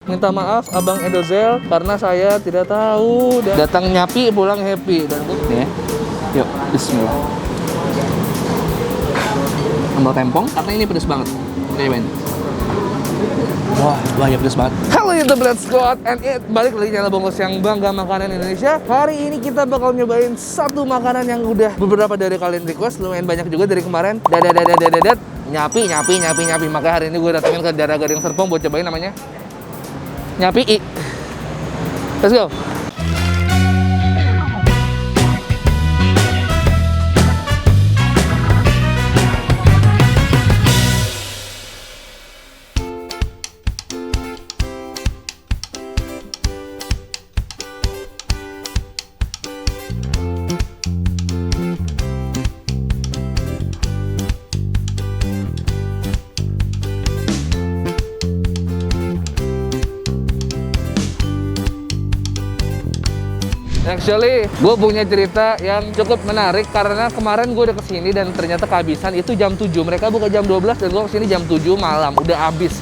Minta maaf Abang Edozel karena saya tidak tahu. Datang nyapi, pulang happy. Dan nih ya. Yuk, bismillah. Sambal tempong karena ini pedas banget. Cobain. Wah, ya pedas banget. Halo YouTube Let's Go Out and Eat. Balik lagi channel Bungkus yang bangga makanan Indonesia. Hari ini kita bakal nyobain satu makanan yang udah beberapa dari kalian request. Lumayan banyak juga dari kemarin. Nyapi. Maka hari ini gue datengin ke daerah Gading Serpong buat cobain namanya Nyapi. Let's go. Actually, gue punya cerita yang cukup menarik karena kemarin gue udah kesini dan ternyata kehabisan itu jam 7. Mereka buka jam 12 dan gue kesini jam 7 malam, udah habis.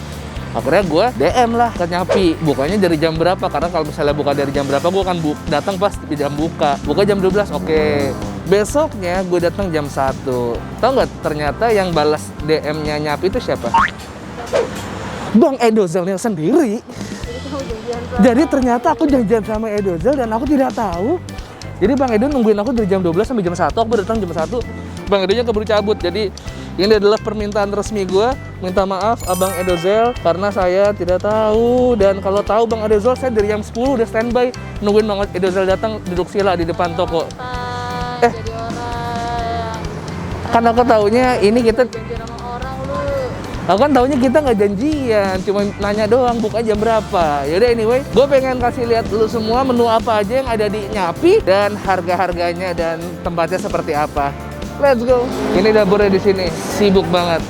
Akhirnya gue DM lah ke Nyapi, bukanya dari jam berapa? Karena kalau misalnya buka dari jam berapa, gue akan datang pas di jam buka. Buka jam 12, oke. Besoknya gue datang jam 1. Tahu nggak ternyata yang balas DM-nya Nyapi itu siapa? Bang Edozelnya sendiri. Jadi ternyata aku janjian sama Edozel dan aku tidak tahu. Jadi Bang Edo nungguin aku dari jam 12 sampai jam 1. Aku datang jam 1. Bang Edonya keburu cabut. Jadi ini adalah permintaan resmi gue. Minta maaf Abang Edozel karena saya tidak tahu. Dan kalau tahu Bang Edozel, saya dari jam 10 udah standby nungguin Bang Edozel datang duduk sila di depan toko. Jadi orang. Kan aku taunya ini kita Janjian sama orang lu. Aku kan taunya kita nggak janjian, cuma nanya doang buka jam berapa. Yaudah anyway, gue pengen kasih lihat lu semua menu apa aja yang ada di Nyapi dan harga-harganya dan tempatnya seperti apa. Let's go. Ini dapurnya di sini, sibuk banget.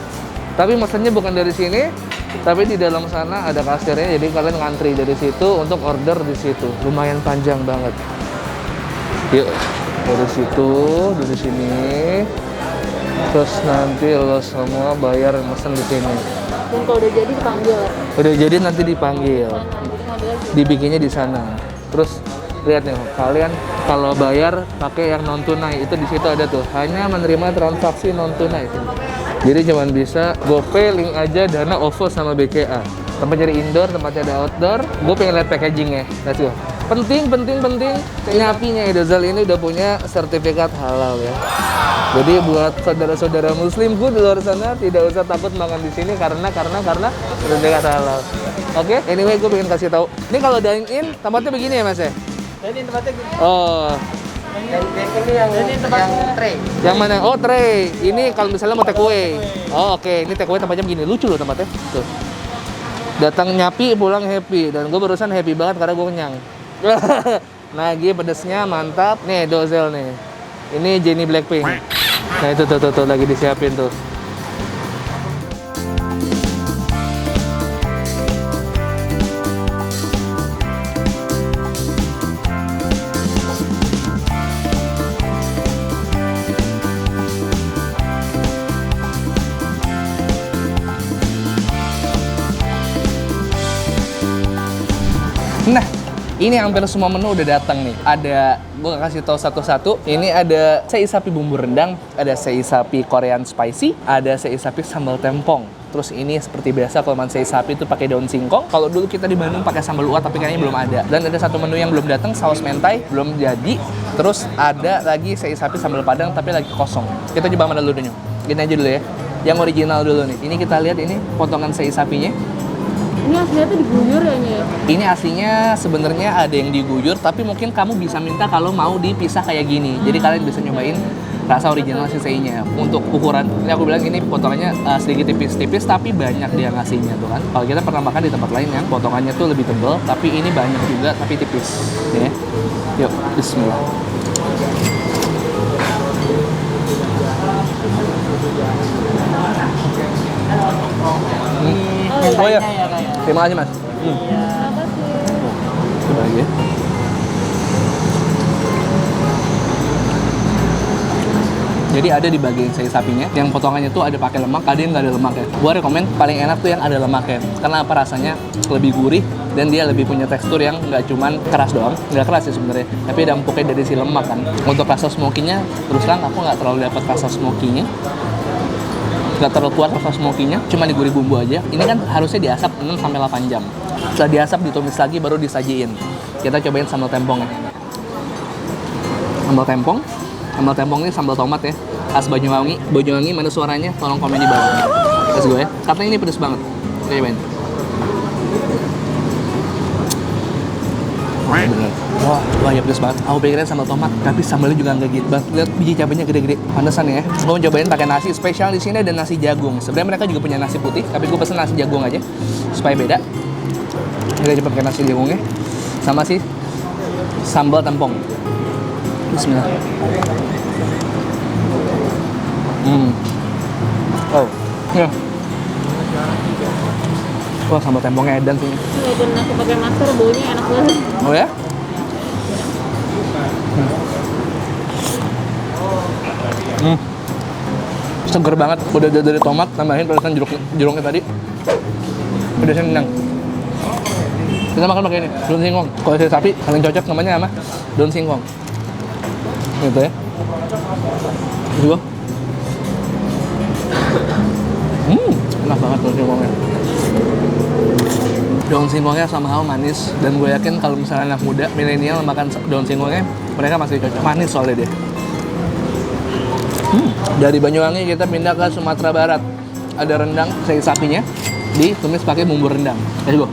Tapi mesennya bukan dari sini, tapi di dalam sana ada kasirnya. Jadi kalian ngantri dari situ untuk order di situ. Lumayan panjang banget. Yuk, dari situ, dari sini. Terus nanti lo semua bayar mesen di sini. Dan kalau udah jadi dipanggil. Udah jadi nanti dipanggil. Dibikinnya di sana. Terus lihat nih, kalian kalau bayar pakai yang non tunai itu di situ ada tuh. Hanya menerima transaksi non tunai. Jadi cuman bisa GoPay, link aja, Dana, OVO sama BCA. Tempat jadi indoor, tempatnya ada outdoor. Gue pengen lihat packagingnya. Let's go. Penting. Nyapinya Edozel ini udah punya sertifikat halal ya. Jadi buat saudara-saudara muslimku di luar sana tidak usah takut makan di sini karena sertifikat halal. Oke, anyway gue pengen kasih tahu. Ini kalau dine in tempatnya begini ya Mas ya? Ini tempatnya gini. Oh. Ini yang tray. Yang mana? Oh, tray. Ini kalau misalnya mau take away. Oh, oke. Ini take away tempatnya begini. Lucu loh tempatnya. Tuh. Datang Nyapi, pulang happy. Dan gue barusan happy banget karena gue kenyang. Nagi pedesnya mantap. Nih, Edozel nih. Ini Jennie Blackpink. Nah, itu tuh lagi disiapin tuh. Nah, ini hampir semua menu udah datang nih. Ada, gue kasih tahu satu-satu. Ini ada sei sapi bumbu rendang, ada sei sapi Korean spicy, ada sei sapi sambal tempong. Terus ini seperti biasa kalau makan sei sapi itu pakai daun singkong. Kalau dulu kita di Bandung pakai sambal uat tapi kayaknya belum ada. Dan ada satu menu yang belum datang, saus mentai belum jadi. Terus ada lagi sei sapi sambal padang tapi lagi kosong. Kita coba mana dulu nih. Gini aja dulu ya. Yang original dulu nih. Ini kita lihat ini potongan sei sapinya. Ini aslinya tuh diguyur ya Nye? Ini aslinya sebenarnya ada yang diguyur, tapi mungkin kamu bisa minta kalau mau dipisah kayak gini. Jadi kalian bisa nyobain rasa original siseinya. Untuk ukuran, ini aku bilang ini potongannya sedikit tipis-tipis, tapi banyak dia ngasihnya tuh kan. Kalau kita pernah makan di tempat lain yang potongannya tuh lebih tebal, tapi ini banyak juga, tapi tipis. Ya. Yuk, bismillah. Oh ya, terima kasih Mas. Coba lagi ya. Jadi ada di bagian sei sapinya, yang potongannya tuh ada pakai lemak, ada yang nggak ada lemaknya. Gua rekomen paling enak tuh yang ada lemaknya. Karena apa, rasanya lebih gurih dan dia lebih punya tekstur yang nggak cuman keras doang, nggak keras sih sebenarnya, tapi ada empuknya dari si lemak kan. Untuk rasa smoky-nya, terus terang aku nggak terlalu dapat rasa smoky-nya, nggak terlalu kuat rasa smoky-nya, cuma digurih bumbu aja. Ini kan harusnya diasap 6-8 jam. Setelah diasap, ditumis lagi, baru disajiin. Kita cobain sambal tempong ya. Sambal tempong ini sambal tomat ya, khas Banyuwangi. Banyuwangi mana suaranya? Tolong komen di bawah. Let's go ya. Karena ini pedes banget. Kita cobain. Bener. Wah ya pedes banget. Aku pikirin sambal tomat, tapi sambalnya juga nggak gitu banget. Lihat biji cabenya gede-gede. Pantesan ya. Gue mau cobain pakai nasi spesial di sini, ada nasi jagung. Sebenarnya mereka juga punya nasi putih, tapi gue pesen nasi jagung aja supaya beda. Kita coba pakai nasi jagungnya sama si sambal tempong. Bismillah. Oh, ya. Wah, sambal tempongnya edan sih. Walaupun aku pakai masker, baunya enak banget. Oh ya? Seger banget. Udah dari tomat, tambahin pedesan jeruknya tadi. Pedasnya nendang. Kita makan pakai ini, daun singkong. Kalau saya sapi, paling cocok namanya apa? Daun singkong. Gitu ya. Juga. Enak banget daun singkongnya. Daun singkongnya somehow manis, dan gue yakin kalau misalnya anak muda milenial makan daun singkongnya, mereka masih cocok. Manis soalnya dia. Dari Banyuwangi kita pindah ke Sumatera Barat. Ada rendang sei sapinya ditumis pakai bumbu rendang. Let's go.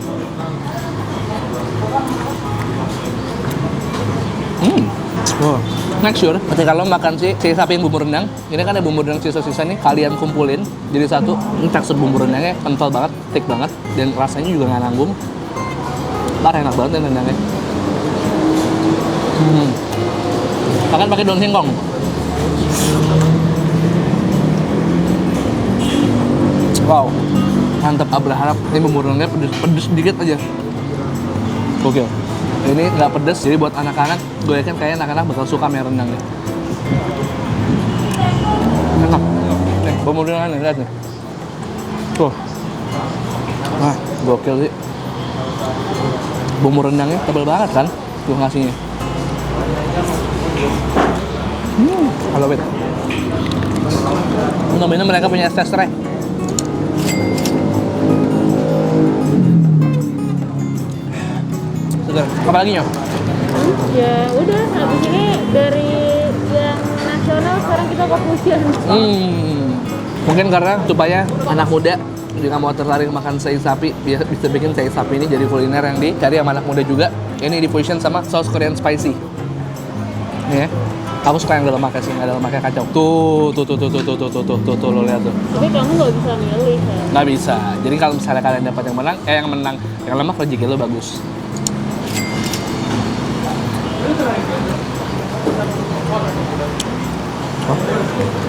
Wow. Make sure ketika lo makan sei sapi yang bumbu rendang, ini kan ada bumbu rendang sisa-sisa nih, kalian kumpulin jadi satu. Ini tekstur bumbu rendangnya kental banget, thick banget, dan rasanya juga nggak nanggung. Parah, enak banget ya rendangnya. Makan pakai daun singkong. Wow, mantep. Berharap ini bumbu rendangnya pedes sedikit aja. Oke. Ini nggak pedes, jadi buat anak-anak, gue yakin kayaknya anak-anak bakal suka mie rendang nih. Enak. Nih, bumbu rendang nih, lihat nih. Tuh. Wah, gokil sih. Bumbu rendangnya tebal banget kan, tuh ngasihnya. I love it. Nominnya mereka punya es serai. Apa lagi Nyo? Ya udah, habis ini dari yang nasional sekarang kita ke fusion. Mungkin karena supaya anak muda jika mau tertarik makan sei sapi, bisa bikin sei sapi ini jadi kuliner yang dicari sama anak muda juga. Ini di fusion sama saus Korean spicy. Nih ya. Aku suka yang ada lemaknya sih, ada lemaknya kacau. Tuh, lo lihat tuh. Tapi kamu nggak bisa milih kan? Nggak bisa. Jadi kalau misalnya kalian dapat yang menang, yang lemak rezeki lo bagus.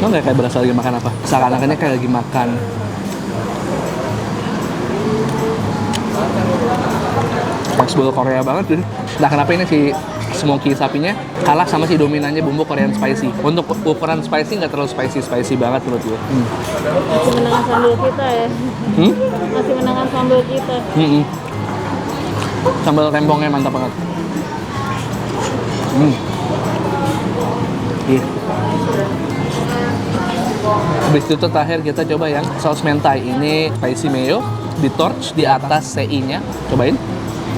Lo nggak kayak berasa lagi makan apa? Seakan-akannya kayak lagi makan Maxball Korea banget jadi. Nah kenapa ini si smoky sapinya kalah sama si dominannya bumbu Korean spicy. Untuk ukuran spicy nggak terlalu spicy banget menurut gue. Masih menangan sambal kita ya. Masih menangan sambal kita. Sambal tempongnya mantap banget. Habis itu terakhir kita coba yang saus mentai. Ini spicy mayo di torch di atas sei-nya. Cobain.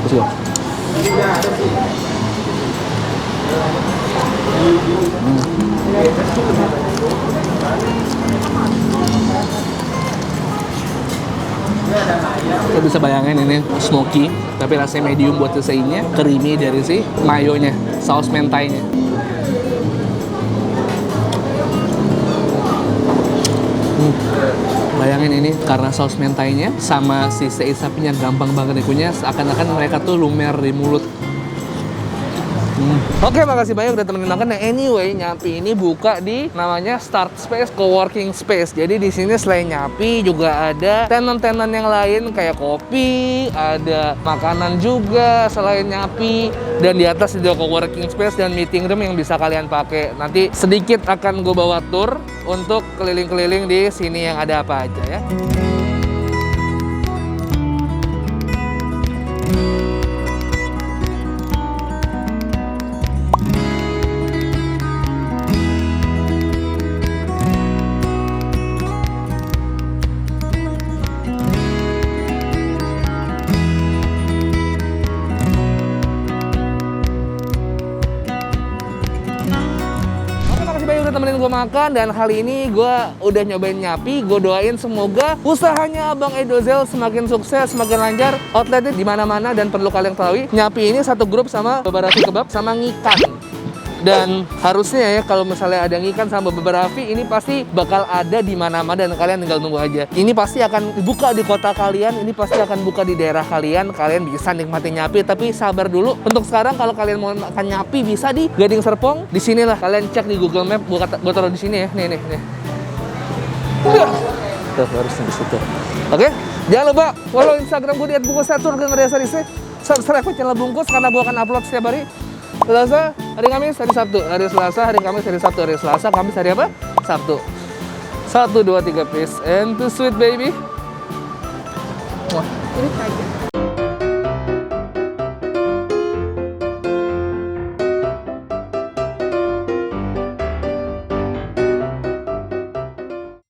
Let's go. Kita bisa bayangin ini smoky, tapi rasanya medium buat sei-nya, creamy dari si mayonya, saus mentainya. Bayangin ini karena saus mentainya sama si sei sapinya gampang banget dikunyah, seakan-akan mereka tuh lumer di mulut. Oke, makasih banyak udah temenin makan. Nah, anyway, Nyapi ini buka di namanya Start Space Coworking Space. Jadi di sini selain Nyapi juga ada tenan-tenan yang lain kayak kopi, ada makanan juga selain Nyapi, dan di atas ada coworking space dan meeting room yang bisa kalian pakai. Nanti sedikit akan gue bawa tour untuk keliling-keliling di sini yang ada apa aja ya. temenin gue makan dan kali ini gue udah nyobain Nyapi. Gue doain semoga usahanya Abang Edozel semakin sukses, semakin lancar, outletnya di mana-mana. Dan perlu kalian ketahui, Nyapi ini satu grup sama Babarafi Kebab sama Ngikan. Dan harusnya ya kalau misalnya ada Ngikan sama Babarafi ini pasti bakal ada di mana-mana dan kalian tinggal tunggu aja. Ini pasti akan buka di kota kalian, ini pasti akan buka di daerah kalian. Kalian bisa nikmatin Nyapi, tapi sabar dulu. Untuk sekarang kalau kalian mau makan Nyapi bisa di Gading Serpong. Di sinilah kalian cek di Google Map, gua taruh di sini ya. Nih. Tuh harusnya di situ. Oke, jangan lupa follow Instagram gue di @bungkusatur dan @resarisi. Subscribe channel Bungkus karena gue akan upload setiap hari. Selasa, hari Kamis, hari Sabtu. Hari Selasa, hari Kamis, hari Sabtu. Hari Selasa, Kamis, hari apa? Sabtu. 1, 2, 3, peace and to sweet baby. Wah. Ini saja.